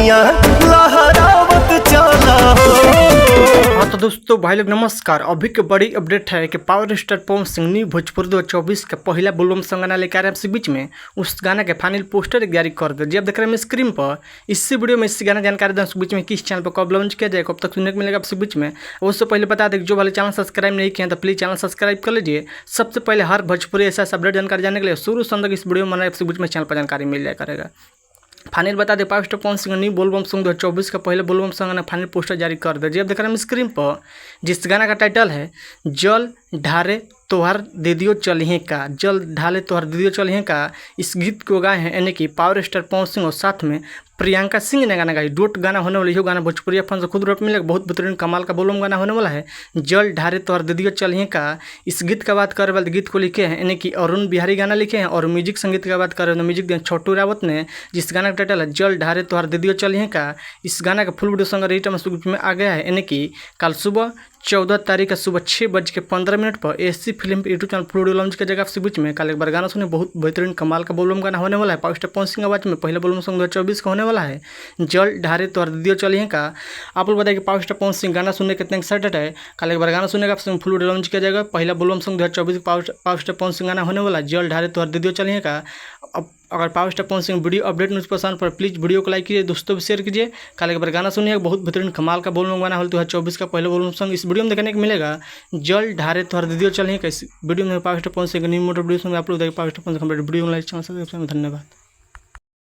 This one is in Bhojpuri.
जवनिया लहरावत चला हो। हाँ तो दोस्तों भाई लोग नमस्कार। अभी के बड़ी अपडेट है कि power star Pawan Singh new Bhojpuri 2024 का पहला बोलबम सॉन्ग गाना लेकर आ रहे हैं आपसे बीच में। उस गाना के फाइनल पोस्टर जारी कर दे जी आप देख रहे हैं स्क्रीन पर। इसी वीडियो में इस गाना जानकारी दें बीच में किस चैनल पर कब लॉन्च किया जाए, कब तक सुनने को मिलेगा आपसे बीच में। उससे पहले बता दें जो वाले चैनल सब्सक्राइब नहीं किए हैं तो प्लीज़ चैनल सब्सक्राइब कर लीजिए। सबसे पहले हर भोजपुरी ऐसा अपडेट जानकारी जानने के लिए शुरू से अंत तक इस वीडियो में आपसे बीच में चैनल पर जानकारी मिल जाए करेगा। फाइनल बता दे power star Pawan Singh new बोलबम सॉन्ग 2024 का पहले बोलबम सॉन्ग ने फाइनल पोस्टर जारी कर दिया जी आप देख रहे हैं स्क्रीन पर। जिस गाना का टाइटल है जल ढारे तोहर दीदियो चलिए का, जल ढाले तोहर दीदियो चलिए का। इस गीत को गाए हैं यानी कि पावर स्टार पवन सिंह और साथ में प्रियंका सिंह ने गाना गाई। डोट गाना होने वाला, यह गाना भोजपुरी फन से खुद रोट मिलेगा। बहुत बेहतरीन कमाल का बोलबम गाना होने वाला है। जल ढारे तोहर दीदियो चलिए का। इस गीत का बात करें वाले गीत को लिखे हैं यानी कि अरुण बिहारी गाना लिखे हैं। और म्यूजिक संगीत की बात करें तो म्यूजिक दिया छोटू रावत ने। जिस गाना का टाइटल है जल ढारे तोहर दीदियो चलिए का। इस गाना का फुल वीडियो सॉन्ग रीट में आ गया है यानी कि कल सुबह 14 तारीख का सुबह 6:15 पर एसी फिल्म यूट्यूब चैनल फुल वीडियो लॉन्च किया जाएगा आपसे बीच में। कल एक बार गाना सुने, बहुत बेहतरीन कमाल का बोलबम गाना होने वाला है। पावर स्टार पवन सिंह आवाज में पहला बोलबम सॉन्ग 2024 का होने वाला है जल ढारे तोहर दीदियो चलिए का। आप लोग बताइए कि पावर स्टार पवन सिंह गाना सुनने कितने एक्साइटेड है। कल एक बार गाना सुनेगा आपसे फुल वीडियो लॉन्च किया जाएगा। पहला बोलबम song 2024 power star Pawan Singh गाना होने वाला है जल ढारे तोहर दीदियो चलिए का। अब अगर power star Pawan Singh video update news पसंद पर प्लीज़ वीडियो को लाइक कीजिए, दोस्तों भी शेयर कीजिए। कल एक बार गाना सुनिए, बहुत बेहतरीन कमाल का बोलबम गाना होल 2024 का पहले बोलबम सॉन्ग इस वीडियो में देखने को मिलेगा जल ढारे तोहर दीदियो चलिए का। इस वीडियो में power star Pawan Singh new motor video में आप लोग देखिए power star Pawan Singh video लाइक चैनल। धन्यवाद।